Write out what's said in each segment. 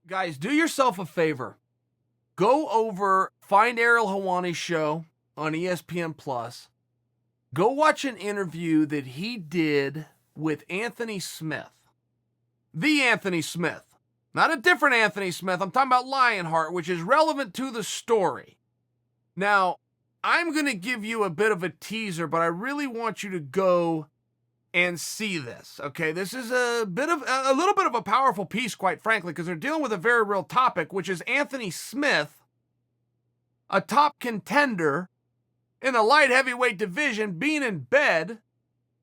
Guys, do yourself a favor. Go over, find Ariel Helwani's show on ESPN Plus. Go watch an interview that he did with Anthony Smith. The Anthony Smith. Not a different Anthony Smith. I'm talking about Lionheart, which is relevant to the story. Now, I'm going to give you a bit of a teaser, but I really want you to go and see this. Okay, this is a little bit of a powerful piece, quite frankly, because they're dealing with a very real topic, which is Anthony Smith, a top contender in the light heavyweight division, being in bed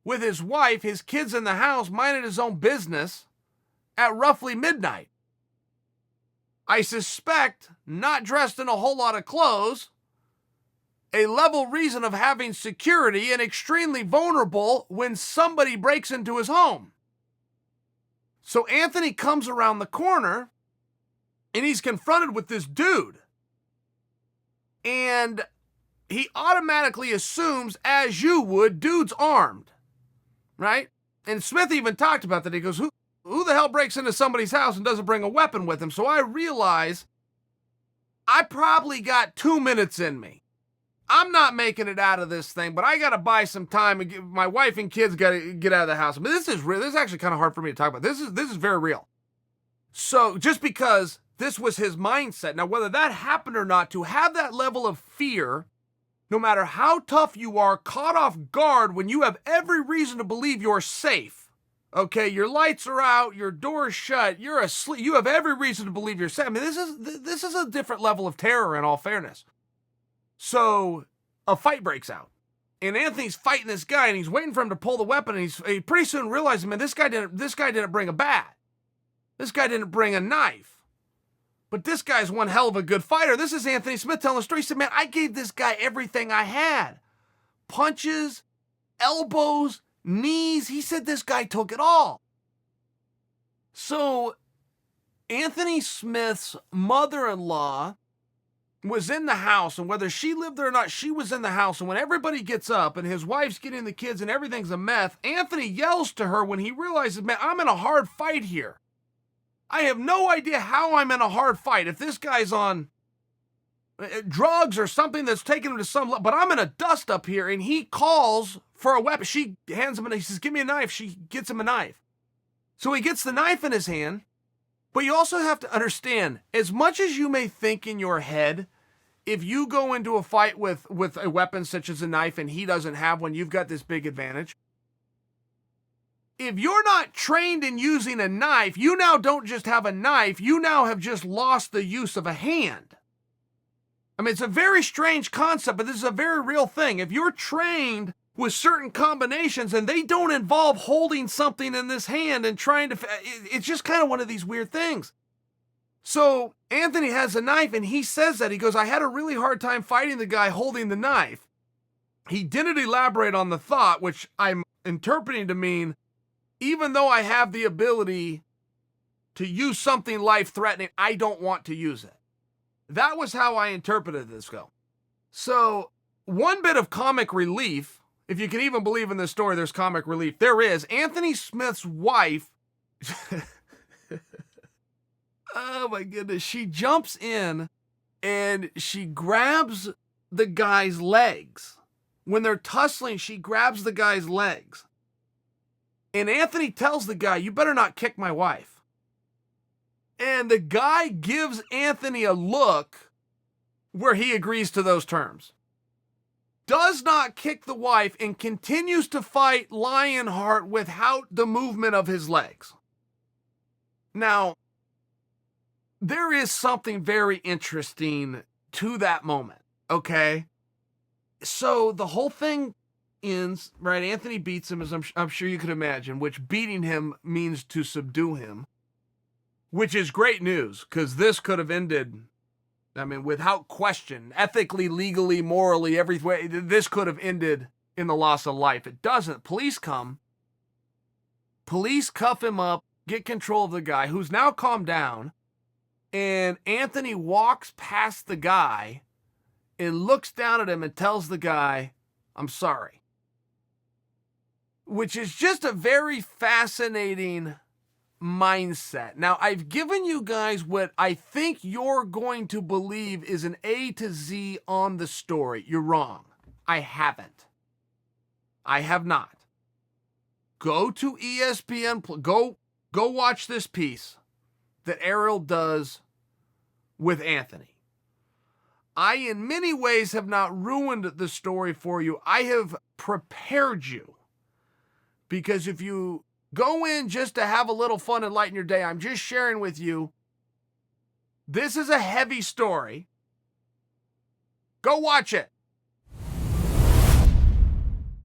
with his wife, his kids in the house, minding his own business at roughly midnight. I suspect not dressed in a whole lot of clothes, a level reason of having security, and extremely vulnerable when somebody breaks into his home. So Anthony comes around the corner and he's confronted with this dude. And he automatically assumes, as you would, dude's armed, right? And Smith even talked about that. He goes, who the hell breaks into somebody's house and doesn't bring a weapon with him? So I realize I probably got 2 minutes in me. I'm not making it out of this thing, but I got to buy some time, and my wife and kids got to get out of the house. I mean, this is real. This is actually kind of hard for me to talk about. This is very real. So just because this was his mindset, now whether that happened or not, to have that level of fear, no matter how tough you are, caught off guard when you have every reason to believe you're safe. Okay, your lights are out, your door's shut, you're asleep. You have every reason to believe you're safe. I mean, this is a different level of terror, in all fairness. So a fight breaks out, and Anthony's fighting this guy, and he's waiting for him to pull the weapon, and he pretty soon realizes, man, this guy didn't bring a bat. This guy didn't bring a knife. But this guy's one hell of a good fighter. This is Anthony Smith telling the story. He said, man, I gave this guy everything I had. Punches, elbows, knees. He said this guy took it all. So Anthony Smith's mother-in-law was in the house, and whether she lived there or not, she was in the house. And when everybody gets up and his wife's getting the kids and everything's a mess, Anthony yells to her when he realizes, man, I'm in a hard fight here. I have no idea how I'm in a hard fight. If this guy's on drugs or something that's taking him to some level, but I'm in a dust up here. And he calls for a weapon. She hands him, and he says, give me a knife. She gets him a knife. So he gets the knife in his hand. But you also have to understand, as much as you may think in your head, if you go into a fight with a weapon such as a knife and he doesn't have one, you've got this big advantage. If you're not trained in using a knife, you now don't just have a knife, you now have just lost the use of a hand. I mean, it's a very strange concept, but this is a very real thing. If you're trained with certain combinations and they don't involve holding something in this hand and trying to, it's just kind of one of these weird things. So Anthony has a knife, and he says that. He goes, I had a really hard time fighting the guy holding the knife. He didn't elaborate on the thought, which I'm interpreting to mean, even though I have the ability to use something life-threatening, I don't want to use it. That was how I interpreted this go. So one bit of comic relief, if you can even believe in this story, there's comic relief. There is. Anthony Smith's wife, oh my goodness, she jumps in and she grabs the guy's legs. When they're tussling, she grabs the guy's legs. And Anthony tells the guy, you better not kick my wife. And the guy gives Anthony a look where he agrees to those terms. Does not kick the wife and continues to fight Lionheart without the movement of his legs. Now, there is something very interesting to that moment, okay? So the whole thing ends, right? Anthony beats him, as I'm sure you could imagine, which beating him means to subdue him, which is great news, because this could have ended, I mean, without question, ethically, legally, morally, every way, this could have ended in the loss of life. It doesn't. Police come. Police cuff him up, get control of the guy, who's now calmed down, and Anthony walks past the guy and looks down at him and tells the guy, I'm sorry. Which is just a very fascinating mindset. Now, I've given you guys what I think you're going to believe is an A to Z on the story. You're wrong. I haven't. I have not. Go to ESPN, go watch this piece that Ariel does with Anthony. I, in many ways, have not ruined the story for you. I have prepared you. Because if you go in just to have a little fun and lighten your day, I'm just sharing with you, this is a heavy story. Go watch it.